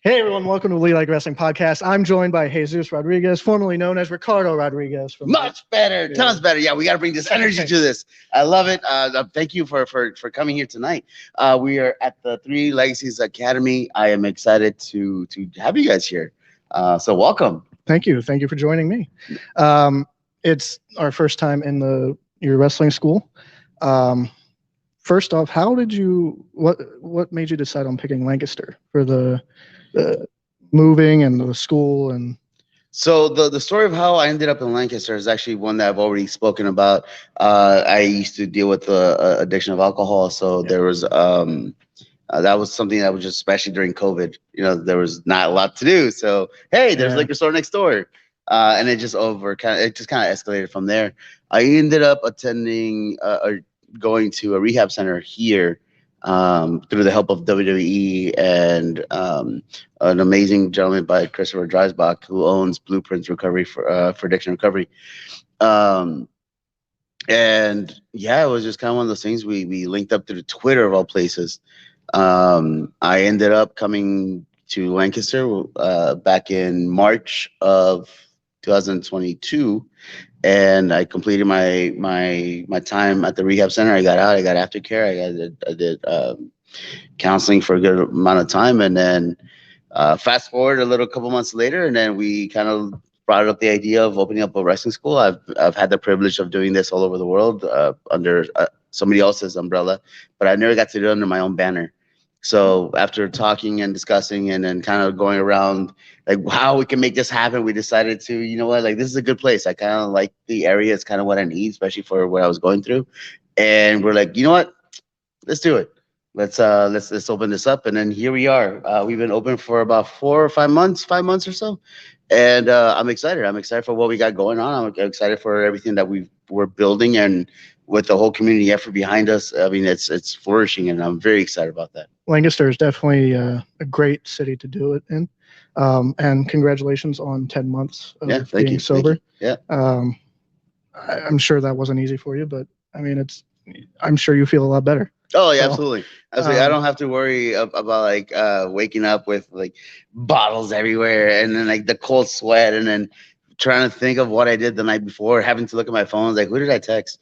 Hey everyone, welcome to Lee Like Wrestling Podcast. I'm joined by Jesus Rodriguez, formerly known as Ricardo Rodriguez. Much better, tons better. Yeah, we got to bring this energy to this. I love it. Thank you for coming here tonight. We are at the Three Legacies Academy. I am excited to have you guys here. So welcome. Thank you for joining me. It's our first time in your wrestling school. First off, what made you decide on picking Lancaster for the moving and the school and? So the story of how I ended up in Lancaster is actually one that I've already spoken about. I used to deal with the addiction of alcohol, so there was that was something that was just especially during COVID. There was not a lot to do, so hey, there's liquor store next door, and it just kind of escalated from there. I ended up attending or going to a rehab center here through the help of WWE and an amazing gentleman by Christopher Dreisbach, who owns Blueprints Recovery for addiction recovery. And yeah, it was just kind of one of those things. We linked up through Twitter of all places. I ended up coming to Lancaster back in March of 2022, and I completed my time at the rehab center. I got out. I got aftercare. I did counseling for a good amount of time, and then fast forward a little couple months later, and then we kind of brought up the idea of opening up a wrestling school. I've had the privilege of doing this all over the world under somebody else's umbrella, but I never got to do it under my own banner. So after talking and discussing and then kind of going around like how we can make this happen, we decided to, like this is a good place. I kind of like the area. It's kind of what I need, especially for what I was going through. And we're like, you know what? Let's do it. Let's open this up. And then here we are. We've been open for about 4 or 5 months or so. And I'm excited. I'm excited for what we got going on. I'm excited for everything that we're building, and with the whole community effort behind us. I mean, it's flourishing, and I'm very excited about that. Lancaster is definitely a great city to do it in. And congratulations on 10 months of being sober. Yeah. I'm sure that wasn't easy for you, but I mean, I'm sure you feel a lot better. Oh yeah, absolutely. I don't have to worry about like waking up with like bottles everywhere, and then like the cold sweat, and then trying to think of what I did the night before, having to look at my phone, like who did I text?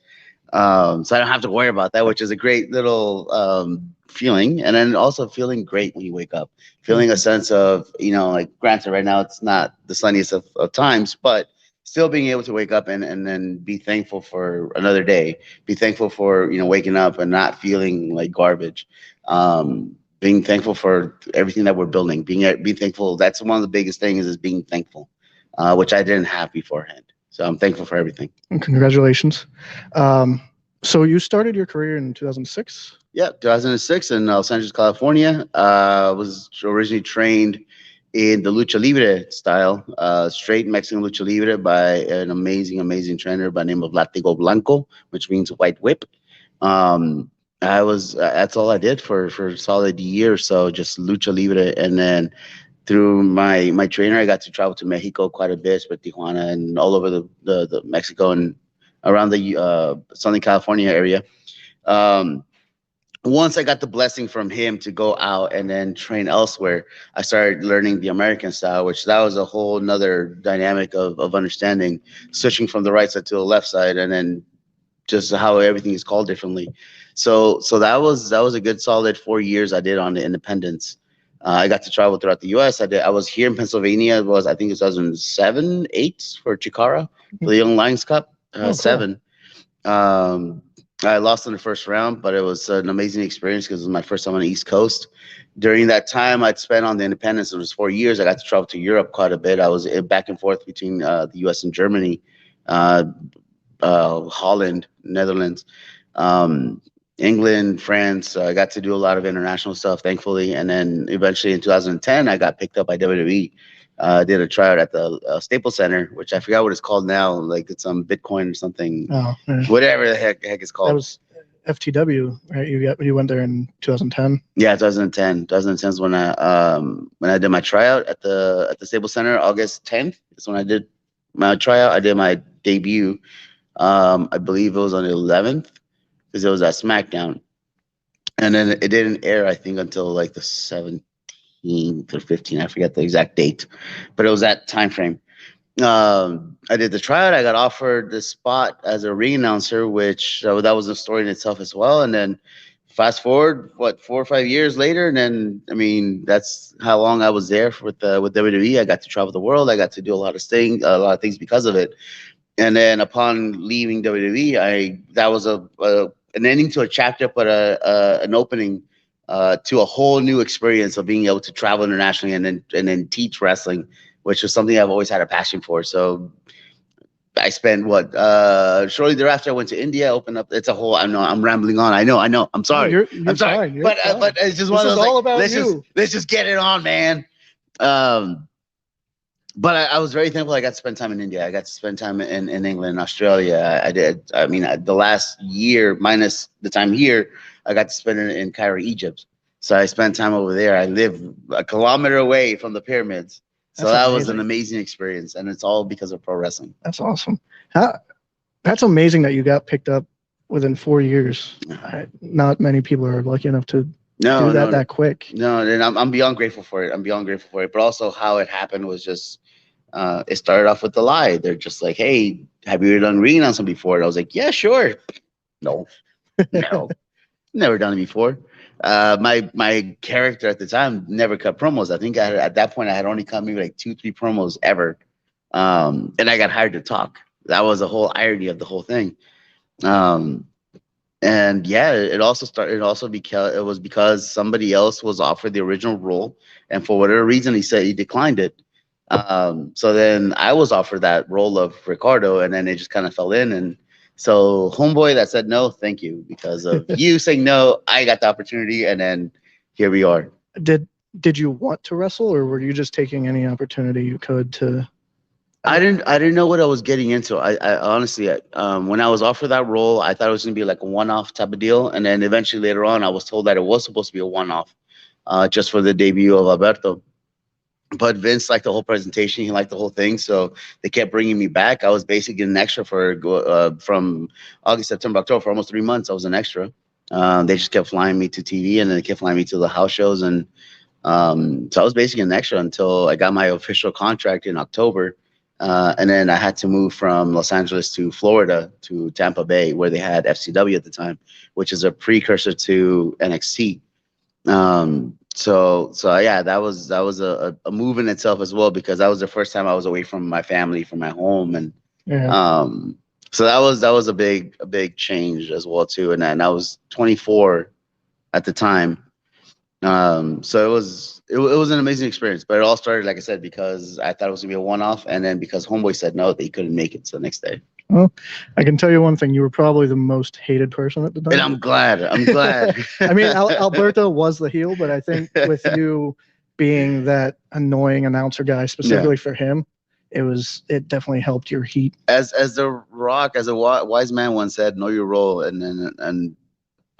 So I don't have to worry about that, which is a great little feeling. And then also feeling great when you wake up, feeling a sense of, like granted right now it's not the sunniest of times, but still being able to wake up and then be thankful for another day, be thankful for, waking up and not feeling like garbage. Being thankful for everything that we're building, be thankful. That's one of the biggest things is being thankful, which I didn't have beforehand. So I'm thankful for everything. And congratulations. So you started your career in 2006? Yeah, 2006 in Los Angeles, California. Was originally trained in the lucha libre style, straight Mexican lucha libre by an amazing trainer by the name of Latigo Blanco, which means white whip. That's all I did for a solid year or so, just lucha libre. And then through my trainer, I got to travel to Mexico quite a bit, with Tijuana and all over the Mexico and around the Southern California area. Once I got the blessing from him to go out and then train elsewhere, I started learning the American style, which that was a whole nother dynamic of understanding, switching from the right side to the left side, and then just how everything is called differently. So that was a good solid 4 years I did on the independence. I got to travel throughout the U.S. I was here in Pennsylvania. It was, I think, 2007, 8 for Chikara, for the Young Lions Cup. Cool. 7. I lost in the first round, but it was an amazing experience because it was my first time on the East Coast. During that time I'd spent on the independence, it was 4 years. I got to travel to Europe quite a bit. I was back and forth between the U.S. and Germany, Holland, Netherlands, England, France. I got to do a lot of international stuff, thankfully. And then eventually in 2010, I got picked up by WWE. Did a tryout at the Staples Center, which I forgot what it's called now. Like it's Bitcoin or something. Oh, yeah. Whatever the heck it's called. That was FTW, right? You went there in 2010. Yeah, 2010. 2010 is when I did my tryout at the Staples Center. August 10th is when I did my tryout. I did my debut. I believe it was on the 11th because it was at SmackDown, and then it didn't air, I think, until like the 17th 14 to 15. I forget the exact date, but it was that time frame. I did the tryout. I got offered this spot as a ring announcer, which that was a story in itself as well. And then fast forward, what, 4 or 5 years later, and then I mean that's how long I was there with WWE. I got to travel the world. I got to do a lot of things because of it. And then upon leaving WWE, I that was an ending to a chapter, but an opening to a whole new experience of being able to travel internationally and then teach wrestling, which is something I've always had a passion for. So I spent what shortly thereafter I went to India, opened up. It's a whole. I know I'm rambling on. I know. I'm No, sorry. you're I'm sorry. fine. You're But fine. it's just This one of is those all like about you. let's just get it on, man. Um, but I was very thankful I got to spend time in India. I got to spend time in England, Australia. I did. I mean, the last year minus the time here, I got to spend it in Cairo, Egypt. So I spent time over there. I live a kilometer away from the pyramids. So That's that was an amazing. amazing experience, and it's all because of pro wrestling. That's awesome. How, that's amazing that you got picked up within 4 years. Not many people are lucky enough to No, do that no, that quick. no, and I'm beyond grateful for it. I'm beyond grateful for it. But also how it happened was just it started off with the lie. They're just like, "Hey, have you done ring on some before?" And I was like, "Yeah, sure." No, no, never done it before. My character at the time never cut promos. I think at that point I had only cut maybe like 2 3 promos ever, and I got hired to talk. That was the whole irony of the whole thing. Um, and yeah, it also started. It also because it was because somebody else was offered the original role, and for whatever reason, he said he declined it. So then I was offered that role of Ricardo, and then it just kind of fell in. And so homeboy that said no, thank you, because of you saying no, I got the opportunity, and then here we are. Did did you want to wrestle, or were you just taking any opportunity you could to? I didn't know what I was getting into. I honestly, when I was offered that role, I thought it was gonna be like a one-off type of deal, and then eventually later on, I was told that it was supposed to be a one-off, just for the debut of Alberto. But Vince liked the whole presentation. He liked the whole thing, so they kept bringing me back. I was basically an extra from August, September, October for almost 3 months. I was an extra. They just kept flying me to TV, and then they kept flying me to the house shows, and so I was basically an extra until I got my official contract in October. And then I had to move from Los Angeles to Florida to Tampa Bay, where they had FCW at the time, which is a precursor to NXT. So yeah, that was a move in itself as well, because that was the first time I was away from my family, from my home, and Yeah. so that was a big change as well too. And then I was 24 at the time. So it was an amazing experience, but it all started, like I said, because I thought it was gonna be a one-off, and then because Homeboy said no, they couldn't make it. So the next day, Well, I can tell you one thing: you were probably the most hated person at the and time. I'm glad. I'm glad. I mean, Alberto was the heel, but I think with you being that annoying announcer guy specifically for him, it definitely helped your heat. As the Rock, as a wise man once said, "Know your role," and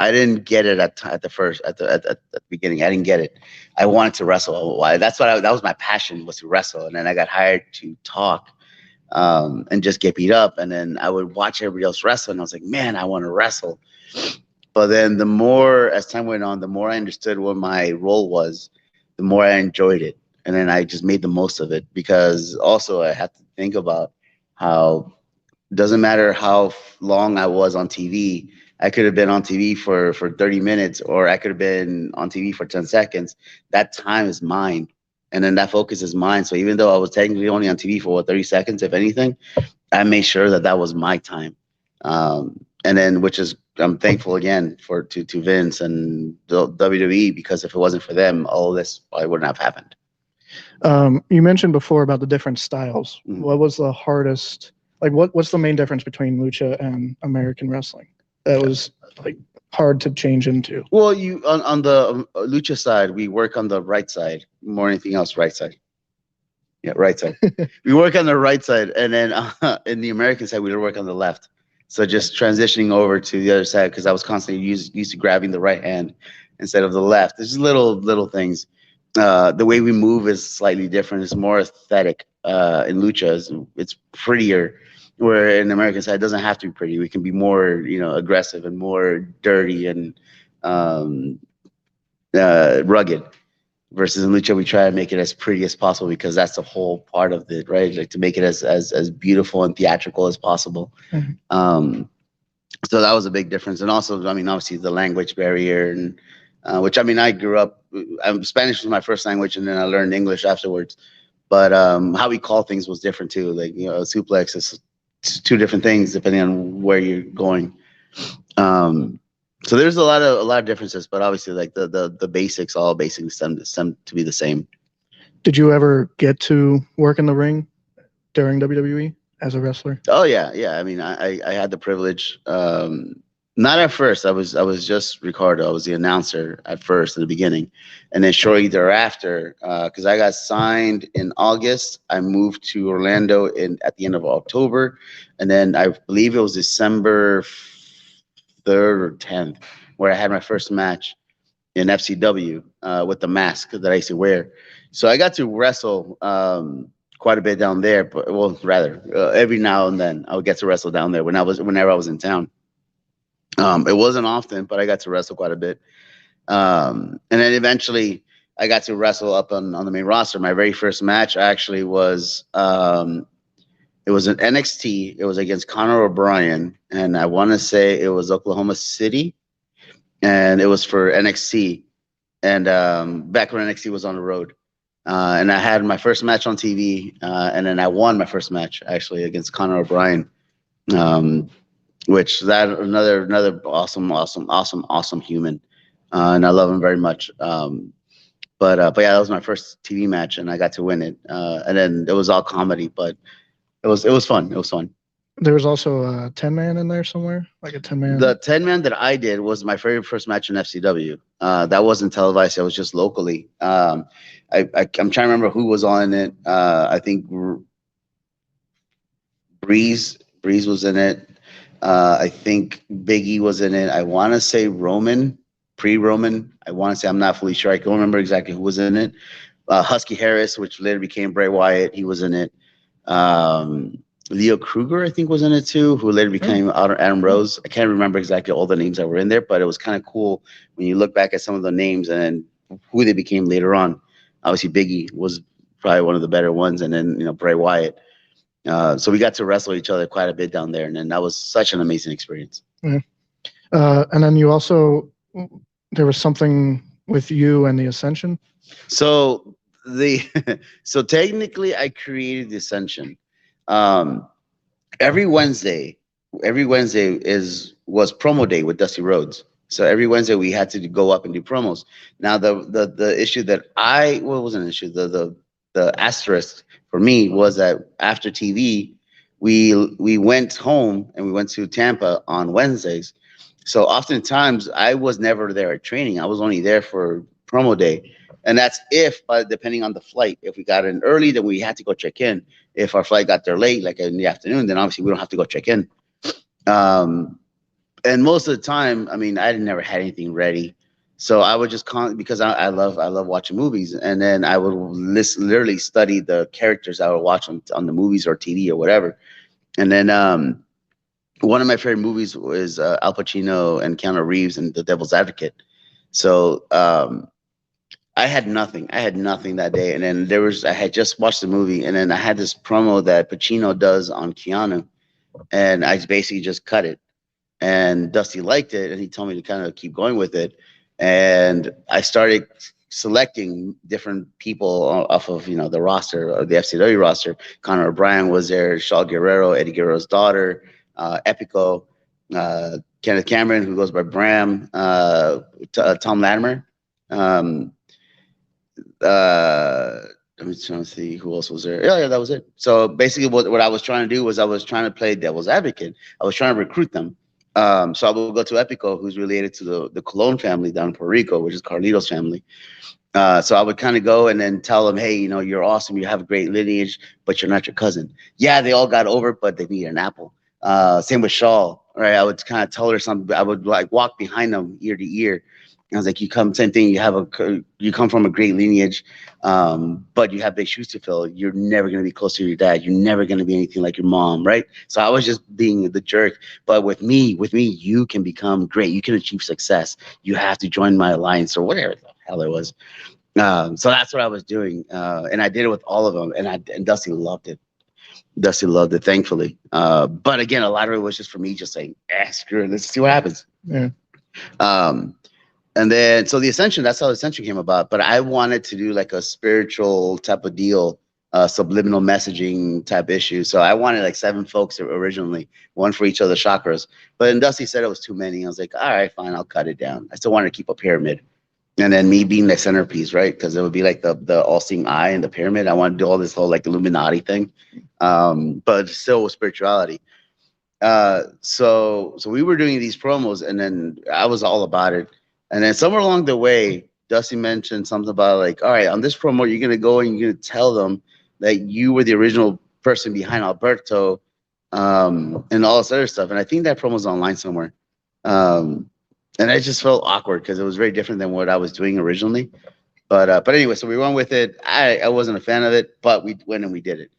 I didn't get it at the first at the beginning. I didn't get it. I wanted to wrestle. Why? That was my passion, was to wrestle, and then I got hired to talk, and just get beat up. And then I would watch everybody else wrestle, and I was like, man, I want to wrestle. But then the more as time went on, the more I understood what my role was, the more I enjoyed it, and then I just made the most of it, because also I had to think about how doesn't matter how long I was on TV. I could have been on TV for 30 minutes, or I could have been on TV for 10 seconds. That time is mine. And then that focus is mine. So even though I was technically only on TV for 30 seconds, if anything, I made sure that that was my time. And then, which is, I'm thankful again to Vince and the WWE, because if it wasn't for them, all this probably wouldn't have happened. You mentioned before about the different styles. Mhm. What was the hardest? Like, what's the main difference between lucha and American wrestling? That was like hard to change into. Well, you on the lucha side, we work on the right side more than anything else. Right side, yeah, right side. We work on the right side, and then in the American side, we work on the left. So just transitioning over to the other side, because I was constantly used to grabbing the right hand instead of the left. There's just little things. The way we move is slightly different. It's more aesthetic. In lucha, it's prettier. Where in the American side, it doesn't have to be pretty. We can be more, aggressive and more dirty and um, rugged. Versus in lucha, we try to make it as pretty as possible because that's the whole part of it, right? Like to make it as beautiful and theatrical as possible. Mhm. Um, so that was a big difference, and also, I mean, obviously the language barrier, and which I mean, I grew up. Spanish was my first language, and then I learned English afterwards. But how we call things was different too. Like a suplex is two different things depending on where you're going. Um, so there's a lot of differences, but obviously, like the basics, all basics tend to be the same. Did you ever get to work in the ring during WWE as a wrestler? Oh yeah, yeah. I mean, I had the privilege. Not at first. I was just Ricardo. I was the announcer at first in the beginning, and then shortly thereafter, because I got signed in August, I moved to Orlando in at the end of October, and then I believe it was December 3rd or 10th where I had my first match in FCW with the mask that I used to wear. So I got to wrestle quite a bit down there, but well, rather every now and then I would get to wrestle down there whenever I was in town. It wasn't often, but I got to wrestle quite a bit. And then eventually I got to wrestle up on the main roster. My very first match actually was it was an NXT. It was against Conor O'Brien, and I want to say it was Oklahoma City, and it was for NXT. And back when NXT was on the road, and I had my first match on TV, and then I won my first match actually against Conor O'Brien, um, which that another awesome human, and I love him very much. But yeah, that was my first TV match, and I got to win it. And then it was all comedy, but it was fun. It was fun. There was also a 10-man in there somewhere, like a 10-man. The 10-man that I did was my very first match in FCW. That wasn't televised. It was just locally. I'm trying to remember who was on it. I think Breeze was in it. I think Biggie was in it. I want to say Roman, pre-Roman. I want to say, I'm not fully sure. I can't remember exactly who was in it. Husky Harris, which later became Bray Wyatt, he was in it. Leo Kruger, I think, was in it too, who later became Adam Rose. I can't remember exactly all the names that were in there, but it was kind of cool when you look back at some of the names and who they became later on. Obviously, Biggie was probably one of the better ones, and then Bray Wyatt. So we got to wrestle each other quite a bit down there, and then that was such an amazing experience. Yeah. And then you also, there was something with you and the Ascension. So so technically, I created the Ascension. Every Wednesday was promo day with Dusty Rhodes. So every Wednesday we had to go up and do promos. Now the issue that wasn't an issue, the asterisk for me was that after TV we went home and we went to Tampa on Wednesdays. So oftentimes I was never there at training. I was only there for promo day. And that's depending on the flight. If we got in early, then we had to go check in. If our flight got there late, like in the afternoon, then obviously we don't have to go check in. And most of the time, I mean, I never had anything ready. So I would just because I love watching movies, and then I would literally study the characters I would watch on the movies or TV or whatever. And then one of my favorite movies was Al Pacino and Keanu Reeves and The Devil's Advocate. So I had nothing. I had nothing that day, and then I had just watched the movie, and then I had this promo that Pacino does on Keanu, and I basically just cut it. And Dusty liked it, and he told me to kind of keep going with it. And I started selecting different people off of the roster, or the FCW roster. Conor O'Brien was there, Shaw Guerrero, Eddie Guerrero's daughter, Epico, Kenneth Cameron, who goes by Bram, Tom Latimer. I'm just trying to see who else was there. Yeah, that was it. So basically, what I was trying to do was I was trying to play devil's advocate. I was trying to recruit them. So I would go to Epico, who's related to the Colon family down in Puerto Rico, which is Carlito's family. So I would kind of go and then tell them, hey, you're awesome. You have a great lineage, but you're not your cousin. Yeah, they all got over it, but they need an apple. Same with Shaw, right? I would kind of tell her something. I would like walk behind them ear to ear. I was like, same thing. You come from a great lineage, but you have big shoes to fill. You're never going to be close to your dad. You're never going to be anything like your mom, right? So I was just being the jerk. But with me, you can become great. You can achieve success. You have to join my alliance or whatever the hell it was. So that's what I was doing, and I did it with all of them, and Dusty loved it. Dusty loved it, thankfully. But again, a lot of it was just for me, just saying, screw it, let's see what happens. Yeah. Um, and then so the Ascension, that's how the Ascension came about. But I wanted to do like a spiritual type of deal, subliminal messaging type issue. So I wanted like 7 folks originally, one for each of the chakras. But then Dusty said it was too many. I was like, all right, fine, I'll cut it down. I still wanted to keep a pyramid. And then me being the centerpiece, right? Because it would be like the all-seeing eye and the pyramid. I want to do all this whole like Illuminati thing, but still with spirituality. So we were doing these promos, and then I was all about it. And then somewhere along the way, Dusty mentioned something about like, all right, on this promo, you're gonna go and you're gonna tell them that you were the original person behind Alberto, and all this other stuff. And I think that promo's online somewhere. Um, and I just felt awkward because it was very different than what I was doing originally. But anyway, so we went with it. I wasn't a fan of it, but we went and we did it.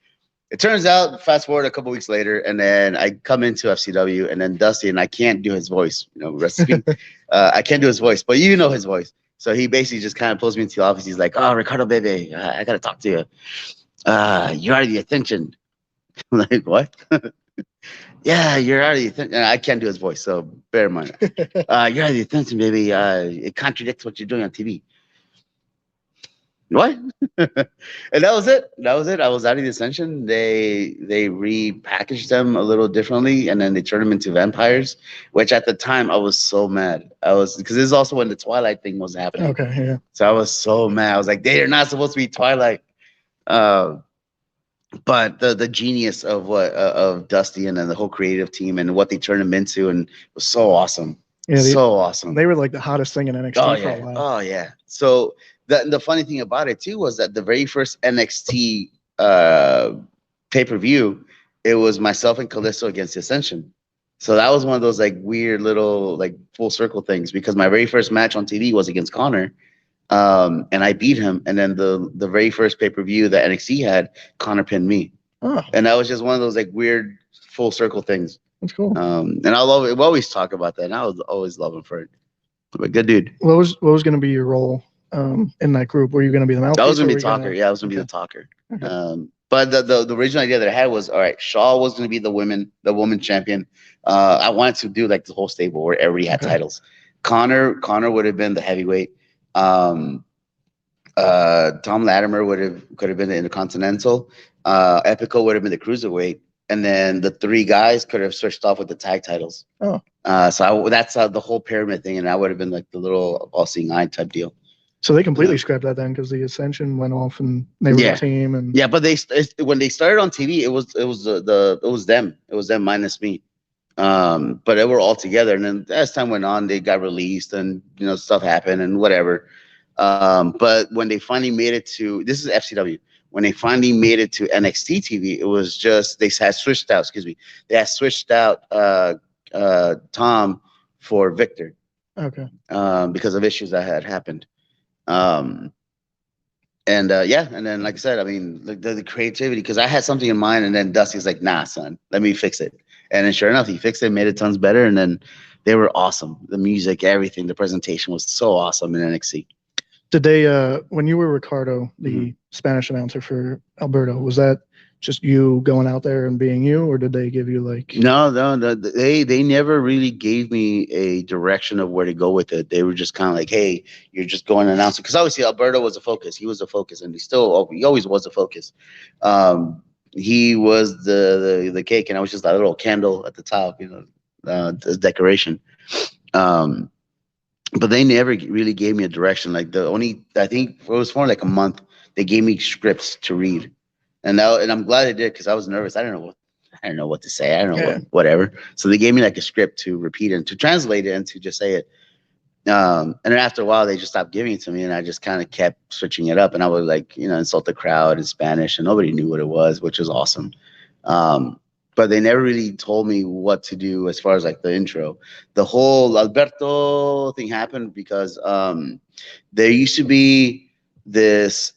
It turns out, fast forward a couple weeks later, and then I come into FCW, and then Dusty, and I can't do his voice. You know, recipe. I can't do his voice, but you know his voice. So he basically just kind of pulls me into the office. He's like, "Oh, Ricardo, baby, I gotta talk to you. You're out of the attention." I'm like, "What?" Yeah, you're out of the attention. I can't do his voice, so bear in mind. You're out of the attention, baby. It contradicts what you're doing on TV. What? And that was it. That was it. I was out of the Ascension. They repackaged them a little differently, and then they turned them into vampires. Which at the time I was so mad. I was because this is also when the Twilight thing was happening. Okay. Yeah. So I was so mad. I was like, they are not supposed to be Twilight. Uh, but the genius of what of Dusty and then the whole creative team and what they turned them into and was so awesome. Yeah. So awesome. They were like the hottest thing in Oh NXT for a yeah. while. Oh yeah. So the funny thing about it too was that the very first NXT pay per view, it was myself and Callisto against the Ascension. So that was one of those like weird little like full circle things because my very first match on TV was against Connor, and I beat him. And then the very first pay per view that NXT had, Connor pinned me, Oh, and that was just one of those like weird full circle things. that's cool. And I love it. We always talk about that, and I was always love him for it. But good dude. What was going to be your role in that group? Were you going to be the mouthpiece? I was gonna or be were the you talker. gonna- Yeah, I was gonna be Okay. the talker. Okay. But the original idea that I had was all right. Shaw was gonna be the woman champion. I wanted to do like the whole stable where everybody had Okay. titles. Connor would have been the heavyweight. Tom Latimer could have been the Intercontinental. Epico would have been the cruiserweight, and then the 3 guys could have switched off with the tag titles. Oh. That's the whole pyramid thing, and I would have been like the little all-seeing eye type deal. So they completely scrapped that then because the Ascension went off and they were Yeah. a team and Yeah, but when they started on TV, it was them. It was them minus me. But they were all together, and then as time went on, they got released, and stuff happened and whatever. But when they finally made it to this is FCW. When they finally made it to NXT TV, it was just they had switched out. Excuse me, they had switched out Tom for Victor okay. because of issues that had happened. Um, and yeah, and then like I said, I mean, the creativity because I had something in mind, and then Dusty's like, "Nah, son, let me fix it." And then sure enough, he fixed it, made it tons better, and then they were awesome. The music, everything, the presentation was so awesome in NXT. Did they when you were Ricardo, the Mhm. Spanish announcer for Alberto, was that just you going out there and being you, or did they give you like No, they never really gave me a direction of where to go with it. They were just kind of like, "Hey, you're just going to announce it," because obviously Alberto was a focus. He was a focus, and he always was a focus. He was the cake, and I was just that little candle at the top, the decoration. Um, but they never really gave me a direction. Like I think it was for like a month. They gave me scripts to read, and I'm glad they did because I was nervous. I don't know what to say. I don't know whatever. So they gave me like a script to repeat and to translate it and to just say it. And then after a while, they just stopped giving it to me, and I just kind of kept switching it up. And I would like insult the crowd in Spanish, and nobody knew what it was, which was awesome. But they never really told me what to do as far as like the intro. The whole Alberto thing happened because there used to be this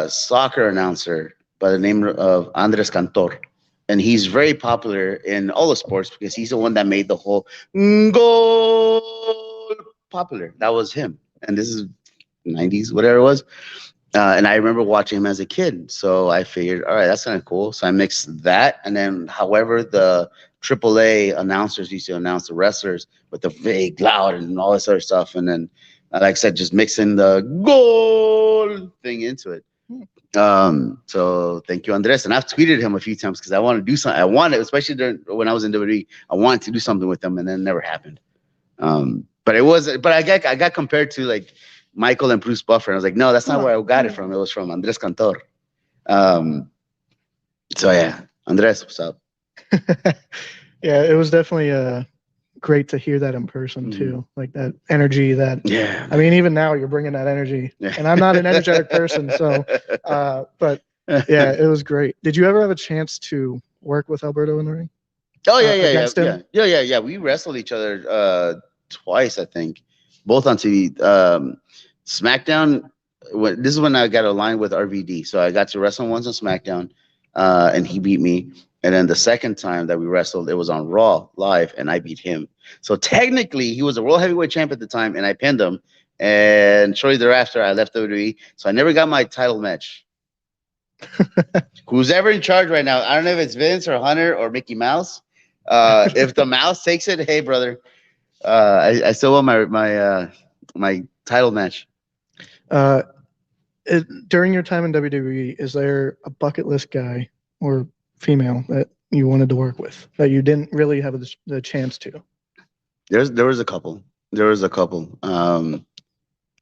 soccer announcer by the name of Andres Cantor. And he's very popular in all the sports because he's the one that made the whole goal popular. That was him. And this is 90s, whatever it was. And I remember watching him as a kid. So I figured, all right, that's kind of cool. So I mixed that. And then, however, the AAA announcers used to announce the wrestlers with the big, loud, and all this other stuff. And then, like I said, just mixing the goal thing into it. So thank you, Andres. And I've tweeted him a few times because I want to do something. I wanted, especially when I was in WWE, I wanted to do something with him, and then it never happened. But I got compared to like Michael and Bruce Buffer, and I was like, no, that's not where I got it from. It was from Andres Cantor. So yeah, Andres, what's up? Yeah, it was definitely great to hear that in person too, like that energy. I mean, even now you're bringing that energy, and I'm not an energetic person, so. But yeah, it was great. Did you ever have a chance to work with Alberto in the ring? Oh yeah. We wrestled each other twice, I think, both on TV. SmackDown. This is when I got aligned with RVD, so I got to wrestle once on SmackDown, and he beat me. And then the second time that we wrestled, it was on Raw live, and I beat him. So technically, he was a world heavyweight champ at the time, and I pinned him. And shortly thereafter, I left WWE, so I never got my title match. Who's ever in charge right now? I don't know if it's Vince or Hunter or Mickey Mouse. If the mouse takes it, hey brother, I still want my title match. During your time in WWE, is there a bucket list guy or female that you wanted to work with that you didn't really have the chance to? There was a couple.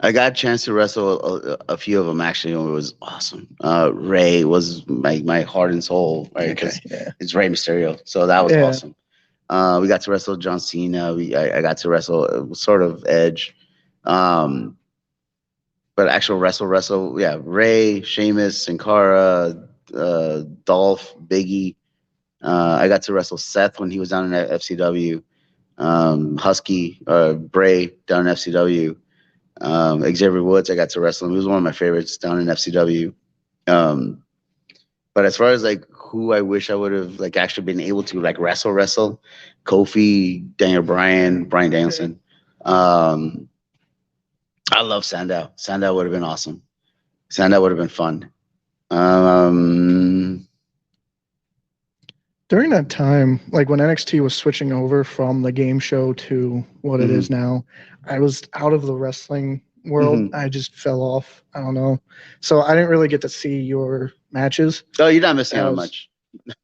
I got a chance to wrestle a few of them actually. It was awesome. Ray was my heart and soul, right? Because it's Rey Mysterio, so that was awesome. We got to wrestle John Cena. I got to wrestle sort of Edge, but actual wrestle. Yeah, Ray, Sheamus, Sin Cara, Dolph, Biggie. I got to wrestle Seth when he was down in FCW. Husky, Bray down in FCW. Xavier Woods, I got to wrestle him. He was one of my favorites down in FCW. But as far as like who I wish I would have like actually been able to like wrestle, Kofi, Daniel Bryan, Bryan Danielson. I love Sandow. Sandow would have been awesome. Sandow would have been fun. During that time, like when NXT was switching over from the game show to what it is now, I was out of the wrestling world. I just fell off. I don't know. So I didn't really get to see your matches. Oh, you're not missing out much.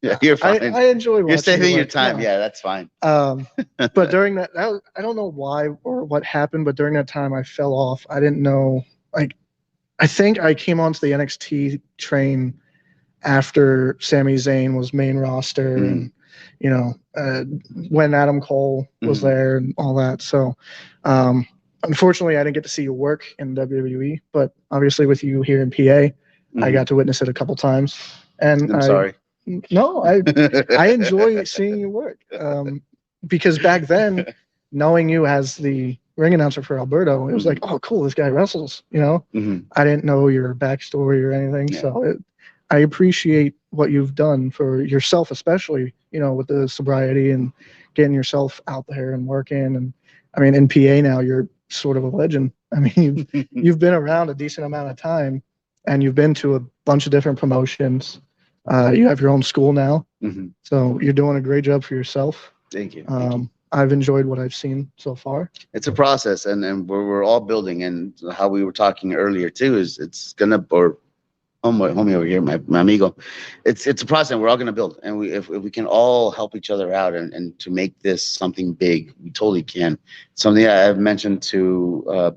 Yeah, you're fine. I enjoy watching. You're saving your time. Yeah, that's fine. But during that, I don't know why or what happened, but during that time I fell off. I didn't know. Like, I think I came onto the NXT train after Sami Zayn was main roster and, you know, when Adam Cole was there and all that. So, unfortunately, I didn't get to see your work in WWE, but obviously with you here in PA, I got to witness it a couple times. And I'm sorry. No, I enjoy seeing your work because back then, knowing you as the ring announcer for Alberto, it was like, oh, cool, this guy wrestles, you know? I didn't know your backstory or anything. So I appreciate what you've done for yourself, especially, you know, with the sobriety and getting yourself out there and working. And I mean, in PA now, you're sort of a legend. I mean, you've been around a decent amount of time and you've been to a bunch of different promotions. You have your own school now. So you're doing a great job for yourself. Thank you. I've enjoyed what I've seen so far. It's a process and we're all building, and how we were talking earlier too is it's gonna, or homie over here, my amigo, it's a process. We're all gonna build, and if we can all help each other out and to make this something big, we totally can. Something I've mentioned to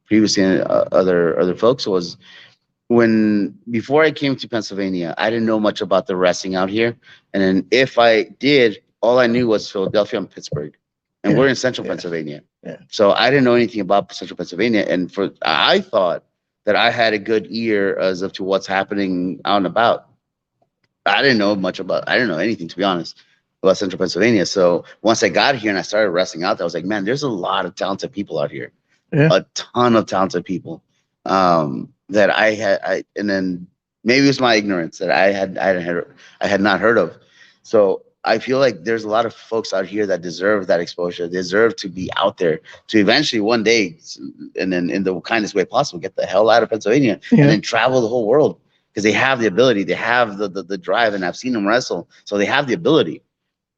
previously other folks was before I came to Pennsylvania, I didn't know much about the wrestling out here, and then if I did, all I knew was Philadelphia and Pittsburgh, and we're in Central Pennsylvania. So I didn't know anything about Central Pennsylvania, and I thought that I had a good ear as to what's happening out and about. I didn't know anything, to be honest, about Central Pennsylvania. So once I got here and I started wrestling out there, I was like, man, there's a lot of talented people out here. A ton of talented people that and then maybe it was my ignorance that I had not heard of. So I feel like there's a lot of folks out here that deserve that exposure, deserve to be out there to eventually one day, and then in the kindest way possible, get the hell out of Pennsylvania and then travel the whole world because they have the ability, they have the drive, and I've seen them wrestle, so they have the ability,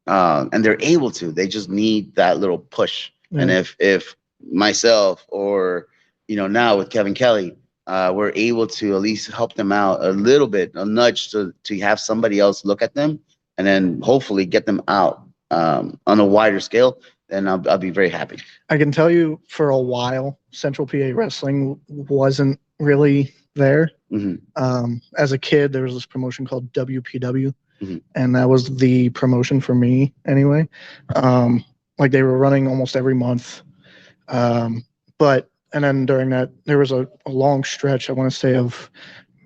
and they're able to. They just need that little push. And if myself or now with Kevin Kelly, we're able to at least help them out a little bit, a nudge to have somebody else look at them and then hopefully get them out on a wider scale, then I'll be very happy. I can tell you for a while, Central PA Wrestling wasn't really there. As a kid, there was this promotion called WPW, and that was the promotion for me anyway. Like they were running almost every month. And then during that, there was a long stretch, I want to say, of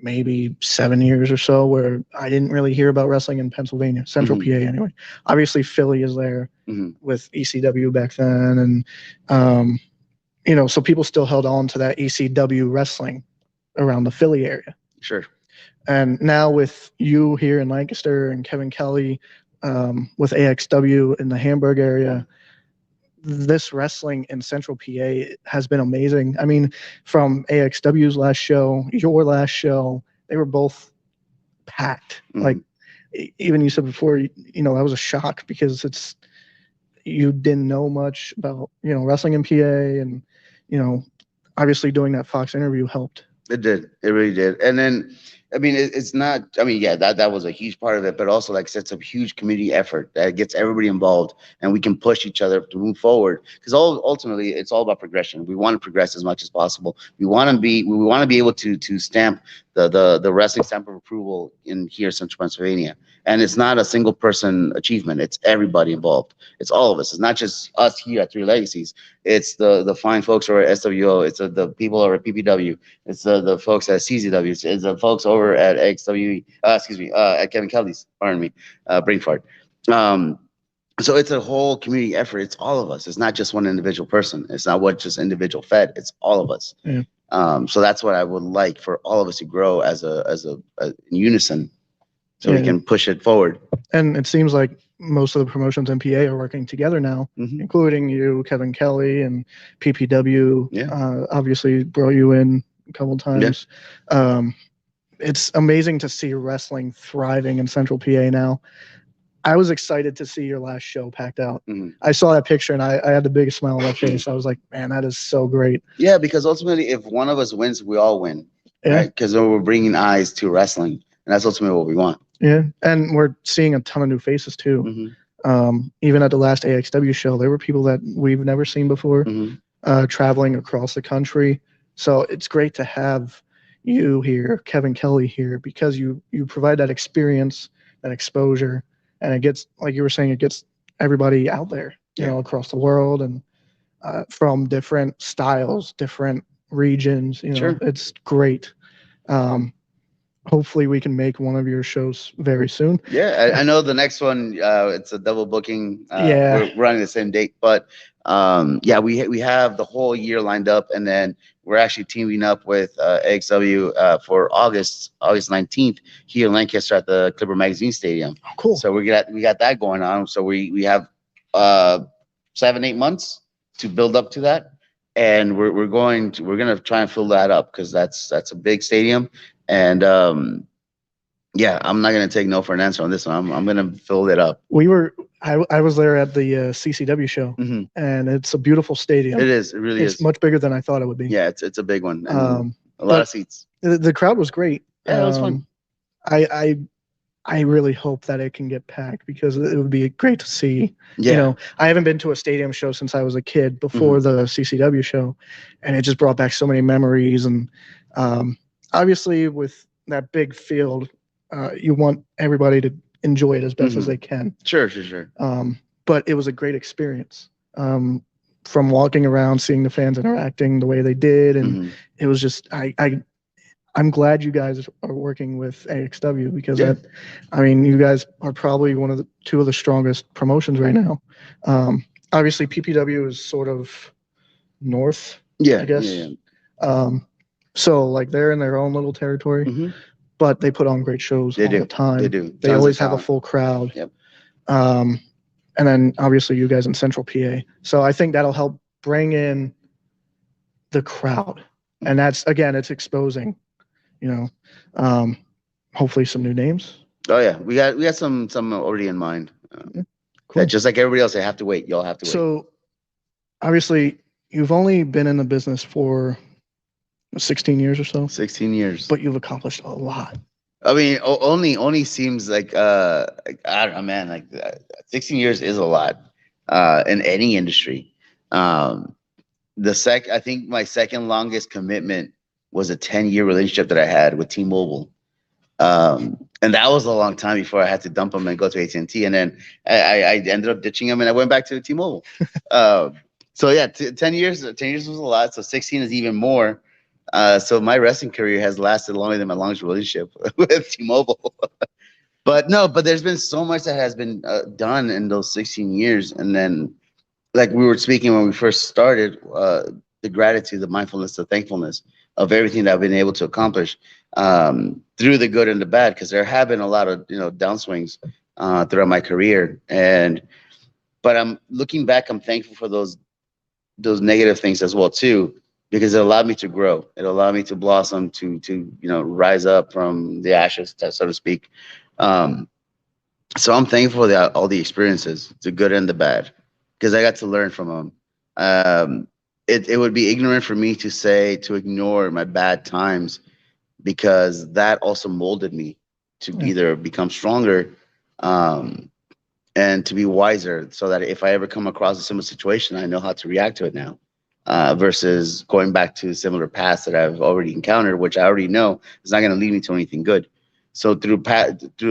maybe 7 years or so where I didn't really hear about wrestling in Pennsylvania, Central PA anyway. Obviously, Philly is there with ECW back then. And, so people still held on to that ECW wrestling around the Philly area. Sure. And now with you here in Lancaster and Kevin Kelly with AXW in the Hamburg area, this wrestling in Central PA has been amazing. I mean, from AXW's last show, your last show, they were both packed. Like even you said before, that was a shock because you didn't know much about, wrestling in PA, and, obviously doing that Fox interview helped. It did. It really did. And then, I mean, it's not, I mean, yeah, that was a huge part of it, but also, like I said, it's a huge community effort that gets everybody involved, and we can push each other to move forward. Because ultimately, it's all about progression. We want to progress as much as possible. We want to be able to stamp the wrestling stamp of approval in here, Central Pennsylvania. And it's not a single person achievement. It's everybody involved. It's all of us. It's not just us here at Three Legacies. It's the fine folks over at SWO. It's the people over at PPW. It's the folks at CZW. It's the folks over at XWE. At Kevin Kelly's. Pardon me, brain fart. So it's a whole community effort. It's all of us. It's not just one individual person. It's not what just individual fed. It's all of us. Yeah. So that's what I would like for all of us to grow as a in unison, so we can push it forward. And it seems like most of the promotions in PA are working together now, including you, Kevin Kelly, and PPW. Obviously brought you in a couple times. It's amazing to see wrestling thriving in Central PA now. I was excited to see your last show packed out. I saw that picture and I had the biggest smile on my face. I was like, man, that is so great. Yeah, because ultimately, if one of us wins, we all win. Right? Because we're bringing eyes to wrestling, and that's ultimately what we want. Yeah, and we're seeing a ton of new faces too. Even at the last AXW show, there were people that we've never seen before traveling across the country. So it's great to have you here, Kevin Kelly here, because you provide that experience, that exposure, and it gets, like you were saying, it gets everybody out there, across the world, and from different styles, different regions. It's great. Hopefully we can make one of your shows very soon. Yeah, I know the next one, it's a double booking. We're running the same date, but we have the whole year lined up, and then we're actually teaming up with AXW for August 19th here in Lancaster at the Clipper Magazine Stadium. Oh, cool. So we got that going on. So we have 7-8 months to build up to that, and we're gonna try and fill that up, because that's a big stadium. And I'm not gonna take no for an answer on this one. I'm gonna fill it up. I was there at the CCW show, and it's a beautiful stadium. It is. It really is. It's much bigger than I thought it would be. Yeah, it's a big one. And a lot of seats. The crowd was great. Yeah, it was fun. I really hope that it can get packed, because it would be great to see. Yeah. I haven't been to a stadium show since I was a kid, before the CCW show, and it just brought back so many memories. And obviously, with that big field, you want everybody to enjoy it as best as they can. Sure. But it was a great experience. From walking around, seeing the fans interacting the way they did, and it was just I'm glad you guys are working with AXW, because you guys are probably two of the strongest promotions right now. Obviously, PPW is sort of north, I guess. So like they're in their own little territory, but they put on great shows all the time. They do. They always have a full crowd. Yep. Um, and then obviously you guys in Central PA. So I think that'll help bring in the crowd. And that's, again, it's exposing, you know, um, hopefully some new names. Oh yeah, we got some already in mind. Yeah, That cool. just like everybody else, they have to wait. Y'all have to wait. So obviously you've only been in the business for 16 years or so, 16 years. but you've accomplished a lot. I mean, only seems like I don't know, man. 16 years is a lot in any industry. Um, I think my second longest commitment was a 10-year relationship that I had with T-Mobile. And that was a long time before I had to dump them and go to AT&T, and then I ended up ditching them and I went back to T-Mobile. Um, so yeah, 10 years was a lot. So 16 is even more. So my wrestling career has lasted longer than my longest relationship with T-Mobile. But there's been so much that has been done in those 16 years, and then like we were speaking when we first started, the gratitude, the mindfulness, the thankfulness of everything that I've been able to accomplish through the good and the bad, because there have been a lot of downswings throughout my career, but I'm looking back, I'm thankful for those negative things as well too, because it allowed me to grow, it allowed me to blossom, to rise up from the ashes, so to speak. Um, so I'm thankful for all the experiences, the good and the bad, because I got to learn from them. Um, it would be ignorant for me to ignore my bad times, because that also molded me to Yeah. either become stronger, um, and to be wiser, so that if I ever come across a similar situation, I know how to react to it now, versus going back to similar paths that I've already encountered, which I already know is not going to lead me to anything good. So through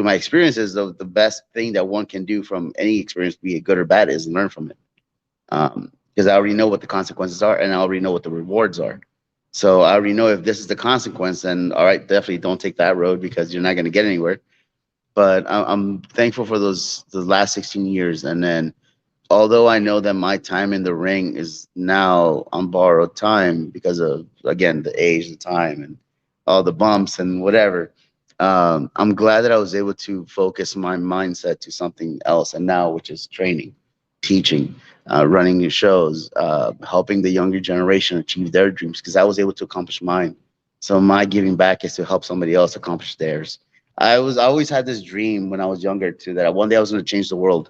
my experiences, the best thing that one can do from any experience, be it good or bad, is learn from it. Because I already know what the consequences are, and I already know what the rewards are. So I already know if this is the consequence, then all right, definitely don't take that road, because you're not going to get anywhere. But I'm thankful for the last 16 years, and then although I know that my time in the ring is now on borrowed time because of, again, the age, the time, and all the bumps and whatever, I'm glad that I was able to focus my mindset to something else, and now, which is training, teaching, running new shows, helping the younger generation achieve their dreams, because I was able to accomplish mine. So my giving back is to help somebody else accomplish theirs. I always had this dream when I was younger too, that one day I was going to change the world,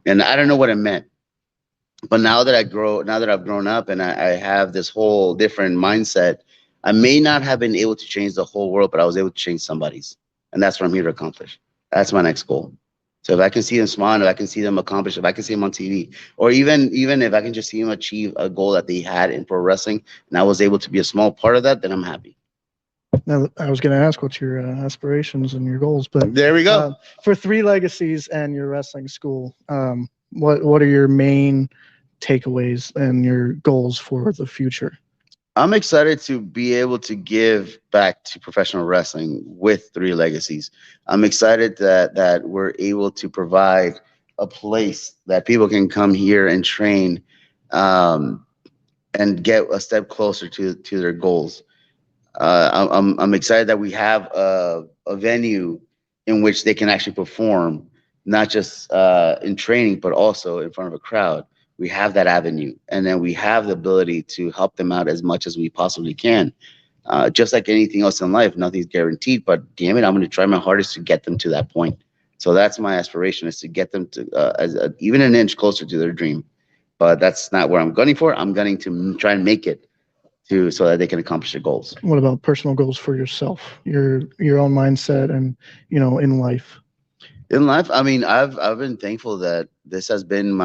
and I don't know what it meant. But now that I've grown up, and I have this whole different mindset, I may not have been able to change the whole world, but I was able to change somebody's, and that's what I'm here to accomplish. That's my next goal. So if I can see them smile, if I can see them accomplish, if I can see them on TV, or even if I can just see them achieve a goal that they had in pro wrestling, and I was able to be a small part of that, then I'm happy. Now, I was going to ask what's your aspirations and your goals, but There we go. For Three Legacies and your wrestling school, what are your main takeaways and your goals for the future? I'm excited to be able to give back to professional wrestling with Three Legacies. I'm excited that we're able to provide a place that people can come here and train, um, and get a step closer to their goals. I'm excited that we have a venue in which they can actually perform, not just in training, but also in front of a crowd. We have that avenue, and then we have the ability to help them out as much as we possibly can. Just like anything else in life, nothing's guaranteed, but damn it, I'm going to try my hardest to get them to that point. So that's my aspiration, is to get them to even an inch closer to their dream. But that's not where I'm gunning for. I'm gunning to try and make it so that they can accomplish their goals. What about personal goals for yourself, your own mindset, and in life? In life, I mean, I've been thankful that this has been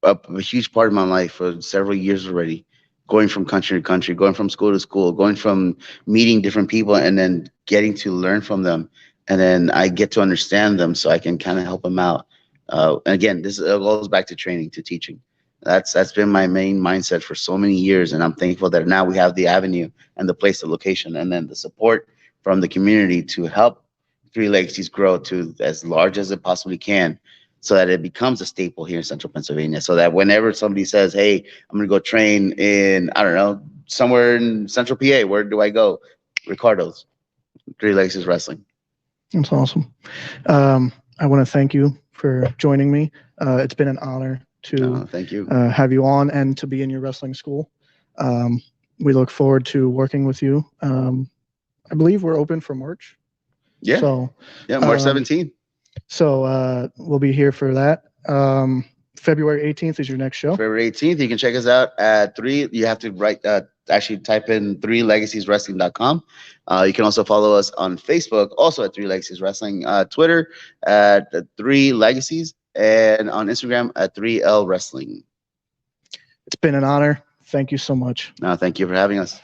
a huge part of my life for several years already. Going from country to country, going from school to school, going from meeting different people, and then getting to learn from them, and then I get to understand them, so I can kind of help them out. And again, this goes back to training, to teaching. That's been my main mindset for so many years, and I'm thankful that now we have the avenue and the place, the location, and then the support from the community to help Three Legacies grow to as large as it possibly can, so that it becomes a staple here in Central Pennsylvania. So that whenever somebody says, "Hey, I'm gonna go train in, I don't know, somewhere in Central PA, where do I go?" Ricardo's, Three Legacies Wrestling. That's awesome. I want to thank you for joining me. It's been an honor to Thank you. have you on and to be in your wrestling school. We look forward to working with you. I believe we're open for March. Yeah. So, March 17th. So we'll be here for that. February 18th is your next show. February 18th. You can check us out at 3. You have to actually type in 3legacieswrestling.com. You can also follow us on Facebook, also at 3 Legacies Wrestling, Twitter at 3 Legacies, and on Instagram at 3L Wrestling. It's been an honor. Thank you so much. Thank you for having us.